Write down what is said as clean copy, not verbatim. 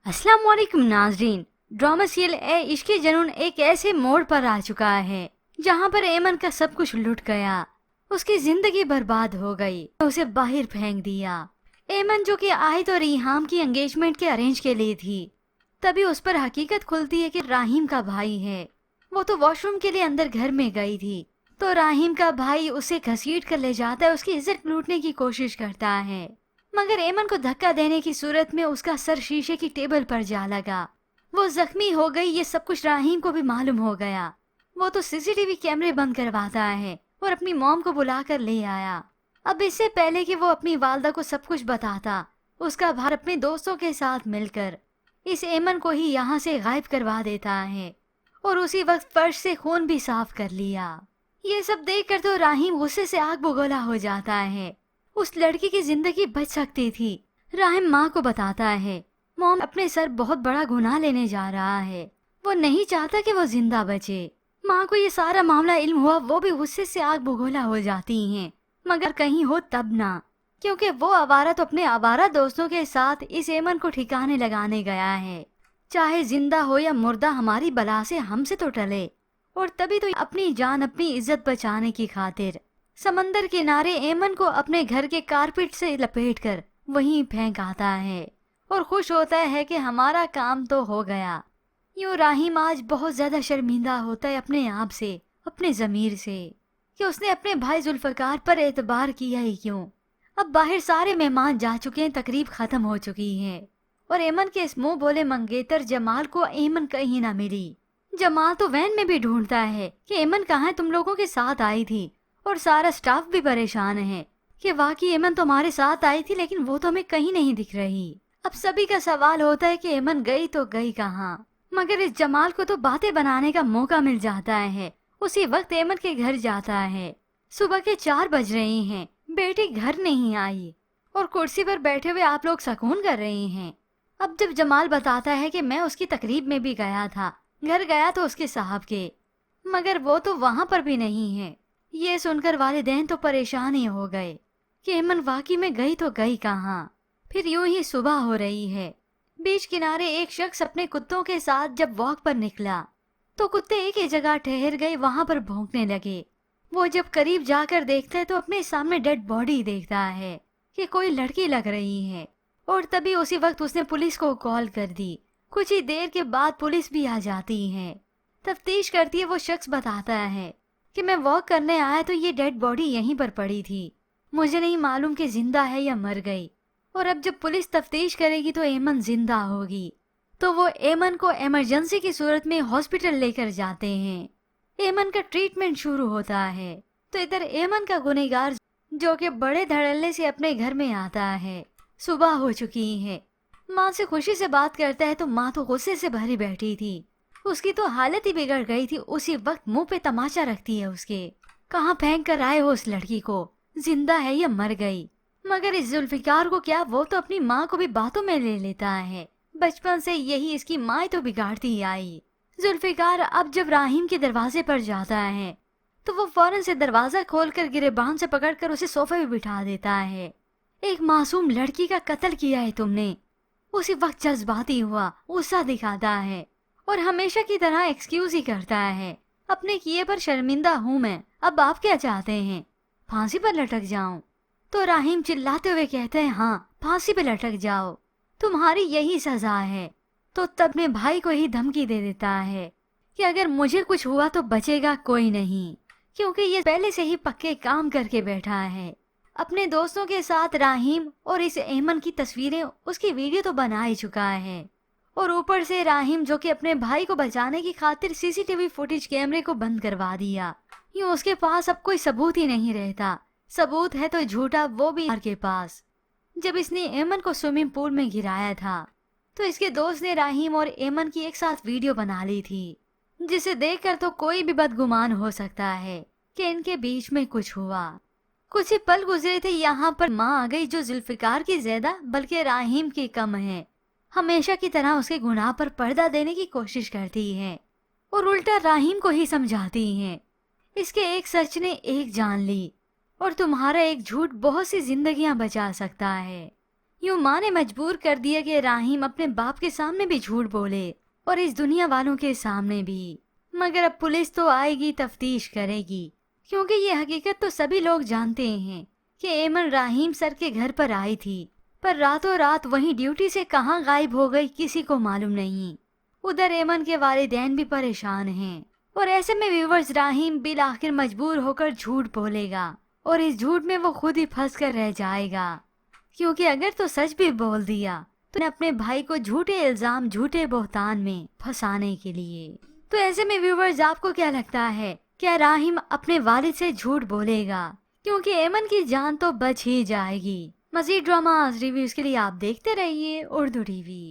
अस्सलाम वालेकुम नाजरीन। ड्रामा सीरियल ए इश्क जनून एक ऐसे मोड़ पर आ चुका है जहां पर एमन का सब कुछ लुट गया। उसकी जिंदगी बर्बाद हो गई, उसे बाहर फेंक दिया। एमन जो कि आई तो रिहाम की एंगेजमेंट के अरेंज के लिए थी, तभी उस पर हकीकत खुलती है कि राहीम का भाई है। वो तो वॉशरूम के लिए अंदर घर में गई थी तो राहीम का भाई उसे घसीट कर ले जाता है, उसकी इज्जत लूटने की कोशिश करता है। मगर एमन को धक्का देने की सूरत में उसका सर शीशे की टेबल पर जा लगा। वो जख्मी हो गई। ये सब कुछ राहीम को भी मालूम हो गया। वो तो सीसीटीवी कैमरे बंद करवाता है और अपनी मॉम को बुला कर ले आया। अब इससे पहले कि वो अपनी वालदा को सब कुछ बताता, उसका भाई अपने दोस्तों के साथ मिलकर इस एमन को ही यहाँ से गायब करवा देता है और उसी वक्त फर्श से खून भी साफ कर लिया। ये सब देखकर तो राहीम गुस्से से आग बगोला हो जाता है। उस लड़की की जिंदगी बच सकती थी। राहीम माँ को बताता है मॉम अपने सर बहुत बड़ा गुनाह लेने जा रहा है, वो नहीं चाहता कि वो जिंदा बचे। माँ को ये सारा मामला इल्म हुआ, वो भी गुस्से से आग बगोला हो जाती हैं। मगर कहीं हो तब ना, क्योंकि वो आवारा तो अपने आवारा दोस्तों के साथ इस एमन को ठिकाने लगाने गया है। चाहे जिंदा हो या मुर्दा, हमारी बला से हमसे तो टले। और तभी तो अपनी जान अपनी इज्जत बचाने की खातिर समंदर किनारे एमन को अपने घर के कारपेट से लपेटकर वहीं फेंक आता है और खुश होता है कि हमारा काम तो हो गया। यूं राहीम आज बहुत ज्यादा शर्मिंदा होता है अपने आप से, अपने जमीर से, कि उसने अपने भाई जुल्फकार पर एतबार किया ही क्यों। अब बाहर सारे मेहमान जा चुके हैं, तकरीब खत्म हो चुकी है और एमन के इस मुंह बोले मंगेतर जमाल को एमन कहीं ना मिली। जमाल तो वैन में भी ढूंढता है कि एमन कहाँ है, तुम लोगों के साथ आई थी। और सारा स्टाफ भी परेशान है कि वाकई एमन तो हमारे साथ आई थी लेकिन वो तो हमें कहीं नहीं दिख रही। अब सभी का सवाल होता है कि एमन गई तो गई कहाँ। मगर इस जमाल को तो बातें बनाने का मौका मिल जाता है। उसी वक्त एमन के घर जाता है। सुबह के 4 बज रहे हैं, बेटी घर नहीं आई और कुर्सी पर बैठे हुए आप लोग सुकून कर रहे हैं। अब जब जमाल बताता है कि मैं उसकी तकरीब में भी गया था, घर गया तो उसके साहब के, मगर वो तो वहाँ पर भी नहीं है। ये सुनकर वालिदैन तो परेशान ही हो गए कि एमन वाकई में गई तो गई कहाँ। फिर यूं ही सुबह हो रही है। बीच किनारे एक शख्स अपने कुत्तों के साथ जब वॉक पर निकला तो कुत्ते एक ही जगह ठहर गए, वहां पर भौंकने लगे। वो जब करीब जाकर देखता है तो अपने सामने डेड बॉडी देखता है कि कोई लड़की लग रही है। और तभी उसी वक्त उसने पुलिस को कॉल कर दी। कुछ ही देर के बाद पुलिस भी आ जाती है, तफ्तीश करती है। वो शख्स बताता है कि मैं वॉक करने आया तो ये डेड बॉडी यहीं पर पड़ी थी, मुझे नहीं मालूम कि जिंदा है या मर गई। और अब जब पुलिस तफ्तीश करेगी तो एमन जिंदा होगी, तो वो एमन को इमरजेंसी की सूरत में हॉस्पिटल लेकर जाते हैं। एमन का ट्रीटमेंट शुरू होता है तो इधर एमन का गुनहगार जो कि बड़े धड़ल्ले से अपने घर में आता है। सुबह हो चुकी है। माँ से खुशी से बात करता है तो माँ तो गुस्से से भरी बैठी थी, उसकी तो हालत ही बिगड़ गई थी। उसी वक्त मुंह पे तमाचा रखती है उसके, कहाँ फेंक कर आए हो उस लड़की को, जिंदा है या मर गई। मगर इस जुल्फिकार को क्या, वो तो अपनी माँ को भी बातों में ले लेता है। बचपन से यही इसकी माँ तो बिगाड़ती ही आई। जुल्फिकार अब जब राहीम के दरवाजे पर जाता है तो वो फौरन से दरवाजा खोलकर गिरेबान से पकड़कर उसे सोफे पे बिठा देता है। एक मासूम लड़की का कत्ल किया है तुमने। उसी वक्त जज्बाती हुआ गुस्सा दिखाता है और हमेशा की तरह एक्सक्यूज ही करता है। अपने किए पर शर्मिंदा हूँ मैं, अब आप क्या चाहते हैं, फांसी पर लटक जाऊं? तो राहीम चिल्लाते हुए कहते हैं हाँ, फांसी पर लटक जाओ, तुम्हारी यही सजा है। तो तब अपने भाई को ही धमकी दे देता है कि अगर मुझे कुछ हुआ तो बचेगा कोई नहीं, क्योंकि ये पहले से ही पक्के काम करके बैठा है। अपने दोस्तों के साथ राहीम और इस एमन की तस्वीरें, उसकी वीडियो तो बना ही चुका है। और ऊपर से राहीम जो कि अपने भाई को बचाने की खातिर सीसीटीवी फुटेज कैमरे को बंद करवा दिया। यूं उसके पास अब कोई सबूत ही नहीं रहता। सबूत है तो झूठा, वो भी के पास। जब इसने एमन को स्विमिंग पूल में गिराया था तो इसके दोस्त ने राहीम और एमन की एक साथ वीडियो बना ली थी, जिसे देखकर तो कोई भी बदगुमान हो सकता है कि इनके बीच में कुछ हुआ। कुछ ही पल गुजरे थे, यहाँ पर माँ आ गई जो जुल्फिकार की ज्यादा बल्कि राहीम की कम है। हमेशा की तरह उसके गुनाह पर पर्दा देने की कोशिश करती है और उल्टा राहीम को ही समझाती है। इसके एक सच ने एक जान ली और तुम्हारा एक झूठ बहुत सी जिंदगियां बचा सकता है। यूं माँ ने मजबूर कर दिया कि राहीम अपने बाप के सामने भी झूठ बोले और इस दुनिया वालों के सामने भी। मगर अब पुलिस तो आएगी, तफ्तीश करेगी, क्योंकि ये हकीकत तो सभी लोग जानते हैं कि एमन राहीम सर के घर पर आई थी, पर रातों रात वहीं ड्यूटी से कहाँ गायब हो गई किसी को मालूम नहीं। उधर एमन के वालिदैन भी परेशान हैं और ऐसे में व्यूवर्स राहीम बिल आखिर मजबूर होकर झूठ बोलेगा और इस झूठ में वो खुद ही फंस कर रह जाएगा, क्योंकि अगर तो सच भी बोल दिया तो अपने भाई को झूठे इल्जाम, झूठे बोहतान में फंसाने के लिए। तो ऐसे में व्यूवर्स आपको क्या लगता है, क्या राहीम अपने वालिद से झूठ बोलेगा? क्योंकि एमन की जान तो बच ही जाएगी। मजीद ड्रामा रिव्यूज के लिए आप देखते रहिए उर्दू टीवी।